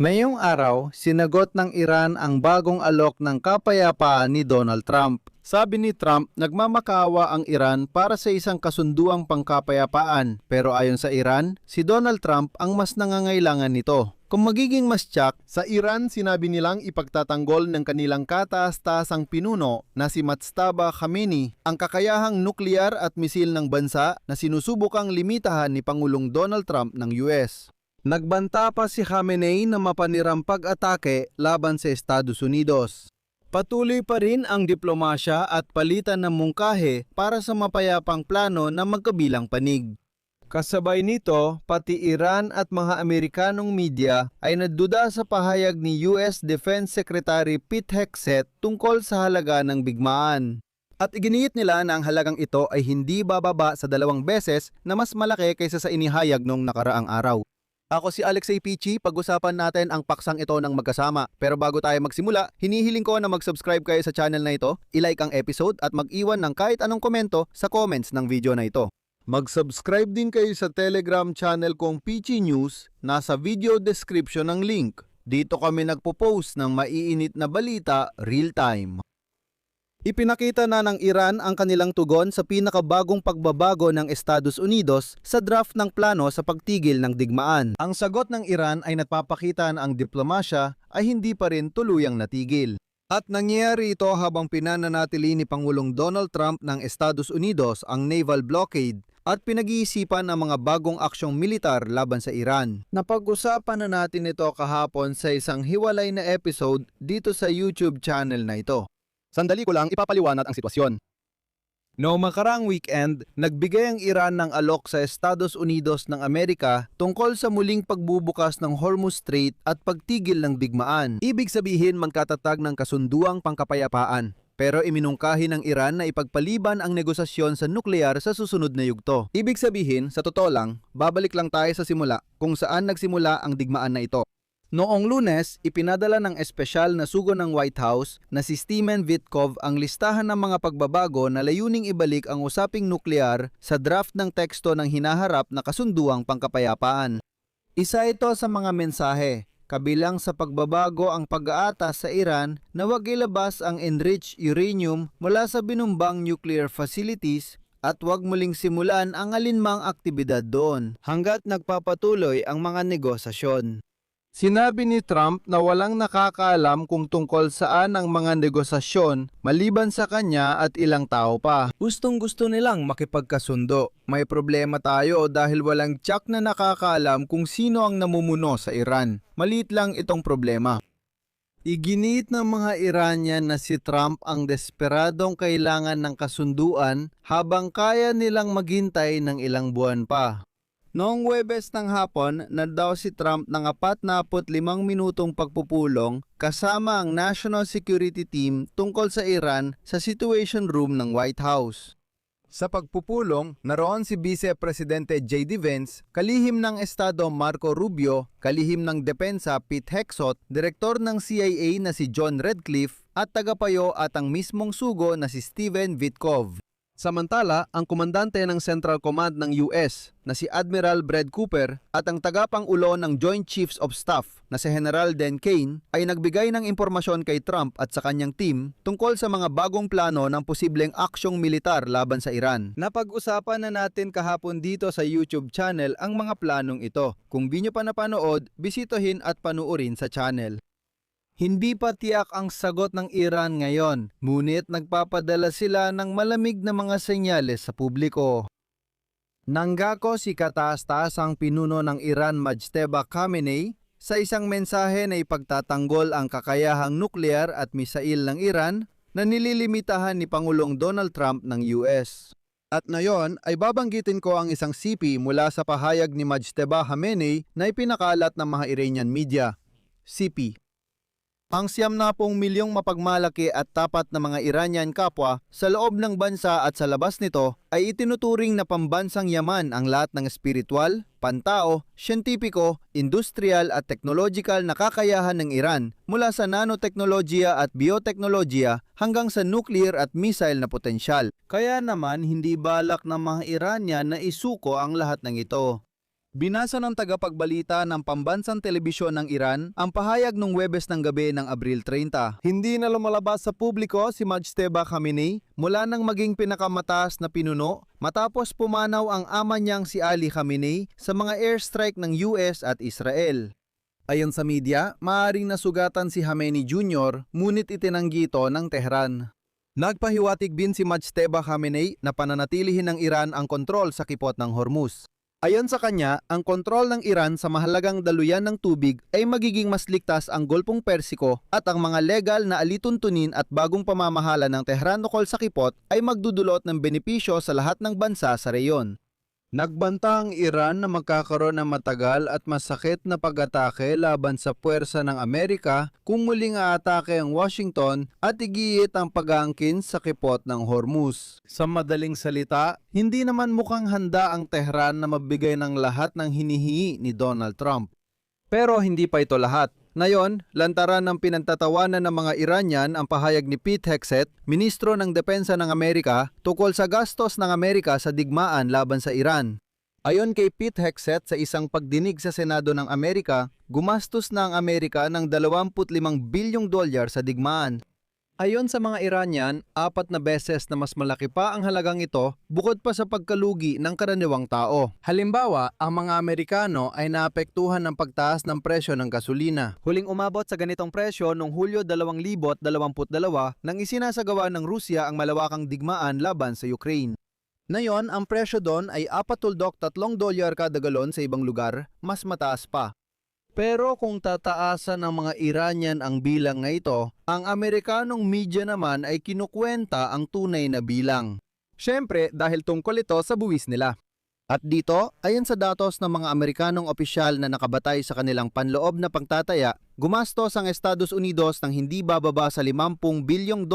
Ngayong araw, sinagot ng Iran ang bagong alok ng kapayapaan ni Donald Trump. Sabi ni Trump, nagmamakawa ang Iran para sa isang kasunduang pangkapayapaan. Pero ayon sa Iran, si Donald Trump ang mas nangangailangan nito. Kung magiging mas tiyak, sa Iran sinabi nilang ipagtatanggol ng kanilang kataas-taasang pinuno na si Mojtaba Khamenei ang kakayahang nuklear at misil ng bansa na sinusubukang limitahan ni Pangulong Donald Trump ng US. Nagbanta pa si Khamenei na mapanirang pag-atake laban sa Estados Unidos. Patuloy pa rin ang diplomasya at palitan ng mungkahe para sa mapayapang plano na magkabilang panig. Kasabay nito, pati Iran at mga Amerikanong media ay nagduda sa pahayag ni US Defense Secretary Pete Hegseth tungkol sa halaga ng bigmaan. At iginiit nila na ang halagang ito ay hindi bababa sa 2 beses na mas malaki kaysa sa inihayag noong nakaraang araw. Ako si Alexei Pichi, pag-usapan natin ang paksang ito ng magkasama. Pero bago tayo magsimula, hinihiling ko na mag-subscribe kayo sa channel na ito, ilike ang episode at mag-iwan ng kahit anong komento sa comments ng video na ito. Mag-subscribe din kayo sa Telegram channel kong Pichi News, nasa video description ng link. Dito kami nagpo-post ng maiinit na balita real time. Ipinakita na ng Iran ang kanilang tugon sa pinakabagong pagbabago ng Estados Unidos sa draft ng plano sa pagtigil ng digmaan. Ang sagot ng Iran ay nagpapakita na ang diplomasya ay hindi pa rin tuluyang natigil. At nangyayari ito habang pinananatili ni Pangulong Donald Trump ng Estados Unidos ang naval blockade at pinag-iisipan ang mga bagong aksyong militar laban sa Iran. Napag-usapan na natin ito kahapon sa isang hiwalay na episode dito sa YouTube channel na ito. Sandali ko lang ipapaliwanag ang sitwasyon. Noong makaraang weekend, nagbigay ang Iran ng alok sa Estados Unidos ng Amerika tungkol sa muling pagbubukas ng Hormuz Strait at pagtigil ng digmaan. Ibig sabihin magkatatag ng kasunduang pangkapayapaan. Pero iminungkahi ng Iran na ipagpaliban ang negosasyon sa nuklear sa susunod na yugto. Ibig sabihin, sa totoo lang, babalik lang tayo sa simula kung saan nagsimula ang digmaan na ito. Noong Lunes, ipinadala ng espesyal na sugo ng White House na si Stephen Witkoff ang listahan ng mga pagbabago na layuning ibalik ang usaping nuklear sa draft ng teksto ng hinaharap na kasunduang pangkapayapaan. Isa ito sa mga mensahe, kabilang sa pagbabago ang pag-aatas sa Iran na huwag ilabas ang enriched uranium mula sa binumbang nuclear facilities at huwag muling simulan ang alinmang aktibidad doon hanggat nagpapatuloy ang mga negosasyon. Sinabi ni Trump na walang nakakaalam kung tungkol saan ang mga negosasyon maliban sa kanya at ilang tao pa. Gustong-gusto nilang makipagkasundo. May problema tayo dahil walang tiyak na nakakaalam kung sino ang namumuno sa Iran. Maliit lang itong problema. Iginiit ng mga Iranian na si Trump ang desperadong kailangan ng kasunduan habang kaya nilang maghintay ng ilang buwan pa. Noong Huwebes ng hapon, nagdaw si Trump ng 45 minutong pagpupulong kasama ang National Security Team tungkol sa Iran sa Situation Room ng White House. Sa pagpupulong, naroon si Vice Presidente J.D. Vance, kalihim ng Estado Marco Rubio, kalihim ng Depensa Pete Hegseth, Direktor ng CIA na si John Redcliffe at tagapayo at ang mismong sugo na si Stephen Witkoff. Samantala, ang komandante ng Central Command ng US na si Admiral Brad Cooper at ang tagapang-ulo ng Joint Chiefs of Staff na si General Dan Kane ay nagbigay ng impormasyon kay Trump at sa kanyang team tungkol sa mga bagong plano ng posibleng aksyong militar laban sa Iran. Napag-usapan na natin kahapon dito sa YouTube channel ang mga planong ito. Kung di nyo pa napanood, bisitohin at panuorin sa channel. Hindi pa tiyak ang sagot ng Iran ngayon, ngunit nagpapadala sila ng malamig na mga senyales sa publiko. Nanggako si kataas-taasang pinuno ng Iran Mojtaba Khamenei sa isang mensahe na ipagtatanggol ang kakayahang nuklear at misail ng Iran na nililimitahan ni Pangulong Donald Trump ng US. At ngayon ay babanggitin ko ang isang sipi mula sa pahayag ni Mojtaba Khamenei na ipinakalat ng mga Iranian media. Sipi: ang 70 milyong mapagmalaki at tapat na mga Iranian kapwa sa loob ng bansa at sa labas nito ay itinuturing na pambansang yaman ang lahat ng espiritual, pantao, siyentipiko, industrial at technological na kakayahan ng Iran mula sa nanoteknolohiya at bioteknolohiya hanggang sa nuclear at missile na potensyal. Kaya naman hindi balak ng mga Iranian na isuko ang lahat ng ito. Binasa ng tagapagbalita ng pambansang telebisyon ng Iran ang pahayag nung Huwebes ng gabi ng Abril 30. Hindi na lumalabas sa publiko si Mojtaba Khamenei mula nang maging pinakamataas na pinuno matapos pumanaw ang ama niyang si Ali Khamenei sa mga airstrike ng US at Israel. Ayon sa media, maaaring nasugatan si Khamenei Jr. ngunit itinanggi ito ng Tehran. Nagpahiwatig din si Mojtaba Khamenei na pananatilihin ng Iran ang kontrol sa kipot ng Hormuz. Ayon sa kanya, ang kontrol ng Iran sa mahalagang daluyan ng tubig ay magiging mas ligtas ang Golpong Persiko at ang mga legal na alituntunin at bagong pamamahala ng Tehran ukol sa kipot ay magdudulot ng benepisyo sa lahat ng bansa sa reyon. Nagbanta ang Iran na magkakaroon ng matagal at masakit na pag-atake laban sa puwersa ng Amerika kung muling aatake ang Washington at igiyit ang pag-aangkin sa kipot ng Hormuz. Sa madaling salita, hindi naman mukhang handa ang Tehran na magbigay ng lahat ng hinihingi ni Donald Trump. Pero hindi pa ito lahat. Ngayon, lantaran ng pinagtatawanan ng mga Iranian ang pahayag ni Pete Hegseth, Ministro ng Depensa ng Amerika, tungkol sa gastos ng Amerika sa digmaan laban sa Iran. Ayon kay Pete Hegseth sa isang pagdinig sa Senado ng Amerika, gumastos na ang Amerika ng $25 bilyong sa digmaan. Ayon sa mga Iranian, 4 na beses na mas malaki pa ang halagang ito bukod pa sa pagkalugi ng karaniwang tao. Halimbawa, ang mga Amerikano ay naapektuhan ng pagtaas ng presyo ng gasolina. Huling umabot sa ganitong presyo noong Hulyo 2022 nang isinasagawa ng Rusya ang malawakang digmaan laban sa Ukraine. Ngayon, ang presyo doon ay $43 kada galon sa ibang lugar, mas mataas pa. Pero kung tataasan ng mga Iranian ang bilang na ito, ang Amerikanong media naman ay kinukwenta ang tunay na bilang. Siyempre dahil tungkol ito sa buwis nila. At dito, ayon sa datos ng mga Amerikanong opisyal na nakabatay sa kanilang panloob na pagtataya, gumastos ang Estados Unidos ng hindi bababa sa $50 bilyong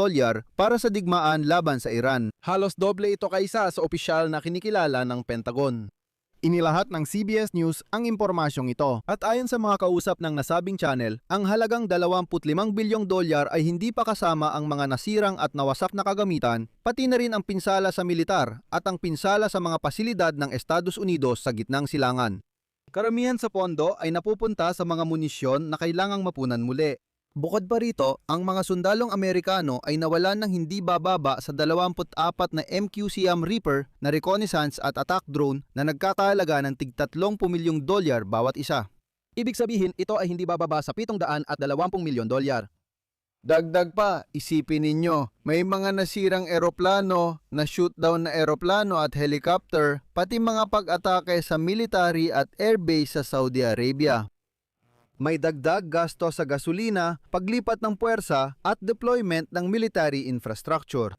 para sa digmaan laban sa Iran. Halos doble ito kaysa sa opisyal na kinikilala ng Pentagon. Inilahat ng CBS News ang impormasyong ito at ayon sa mga kausap ng nasabing channel, ang halagang $25 bilyong ay hindi pa kasama ang mga nasirang at nawasak na kagamitan, pati na rin ang pinsala sa militar at ang pinsala sa mga pasilidad ng Estados Unidos sa gitnang silangan. Karamihan sa pondo ay napupunta sa mga munisyon na kailangang mapunan muli. Bukod pa rito, ang mga sundalong Amerikano ay nawalan ng hindi bababa sa 24 na MQ-Siam Reaper na reconnaissance at attack drone na nagkakahalaga ng tig $30 milyong bawat isa. Ibig sabihin, ito ay hindi bababa sa $720 milyon. Dagdag pa, isipin ninyo, may mga nasirang eroplano, na shootdown na eroplano at helicopter, pati mga pag-atake sa military at airbase sa Saudi Arabia. May dagdag gasto sa gasolina, paglipat ng puwersa at deployment ng military infrastructure.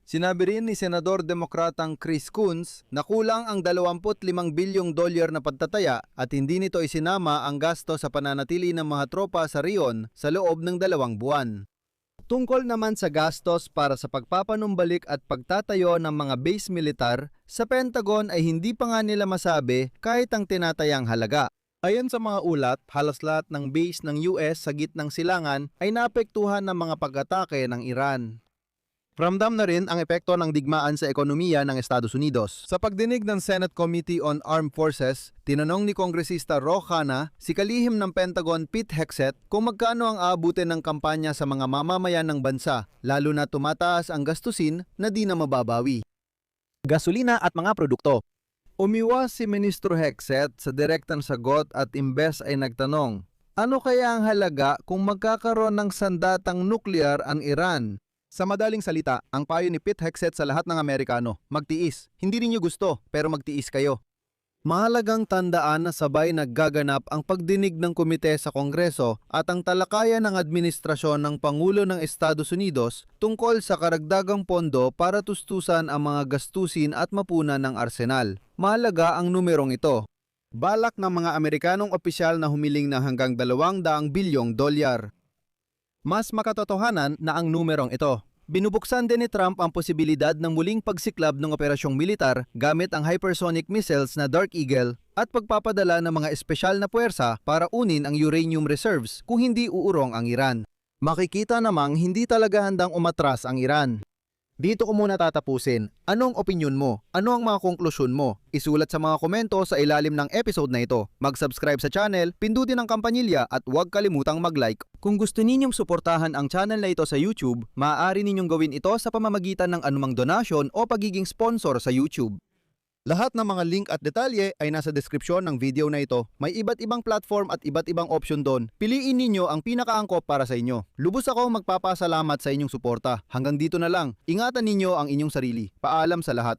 Sinabi rin ni Senador Demokratang Chris Coons na kulang ang $25 bilyong na pagtataya at hindi nito isinama ang gasto sa pananatili ng mga tropa sa riyon sa loob ng 2 buwan. Tungkol naman sa gastos para sa pagpapanumbalik at pagtatayo ng mga base militar, sa Pentagon ay hindi pa nga nila masabi kahit ang tinatayang halaga. Ayon sa mga ulat, halos lahat ng base ng US sa gitnang silangan ay naapektuhan ng mga pag-atake ng Iran. Ramdam na rin ang epekto ng digmaan sa ekonomiya ng Estados Unidos. Sa pagdinig ng Senate Committee on Armed Forces, tinanong ni Kongresista Ro Khanna si kalihim ng Pentagon Pete Hegseth kung magkano ang aabutin ng kampanya sa mga mamamayan ng bansa, lalo na tumataas ang gastusin na di na mababawi. Gasolina at mga produkto. Umiwas si Ministro Hegseth sa direktang sagot at imbes ay nagtanong, ano kaya ang halaga kung magkakaroon ng sandatang nuklear ang Iran? Sa madaling salita, ang payo ni Pete Hegseth sa lahat ng Amerikano, magtiis. Hindi ninyo gusto, pero magtiis kayo. Mahalagang tandaan na sabay naggaganap ang pagdinig ng komite sa Kongreso at ang talakayan ng administrasyon ng Pangulo ng Estados Unidos tungkol sa karagdagang pondo para tustusan ang mga gastusin at mapunan ng arsenal. Mahalaga ang numerong ito. Balak ng mga Amerikanong opisyal na humiling ng hanggang $200 bilyong. Mas makatotohanan na ang numerong ito. Binubuksan din ni Trump ang posibilidad ng muling pagsiklab ng operasyong militar gamit ang hypersonic missiles na Dark Eagle at pagpapadala ng mga espesyal na puwersa para unin ang uranium reserves kung hindi uurong ang Iran. Makikita namang hindi talaga handang umatras ang Iran. Dito ko muna tatapusin. Anong opinyon mo? Ano ang mga konklusyon mo? Isulat sa mga komento sa ilalim ng episode na ito. Mag-subscribe sa channel, pindutin ang kampanilya at huwag kalimutang mag-like. Kung gusto ninyong suportahan ang channel na ito sa YouTube, maaari ninyong gawin ito sa pamamagitan ng anumang donasyon o pagiging sponsor sa YouTube. Lahat ng mga link at detalye ay nasa deskripsyon ng video na ito. May iba't ibang platform at iba't ibang option doon. Piliin ninyo ang pinakaangkop para sa inyo. Lubos akong magpapasalamat sa inyong suporta. Hanggang dito na lang. Ingatan ninyo ang inyong sarili. Paalam sa lahat.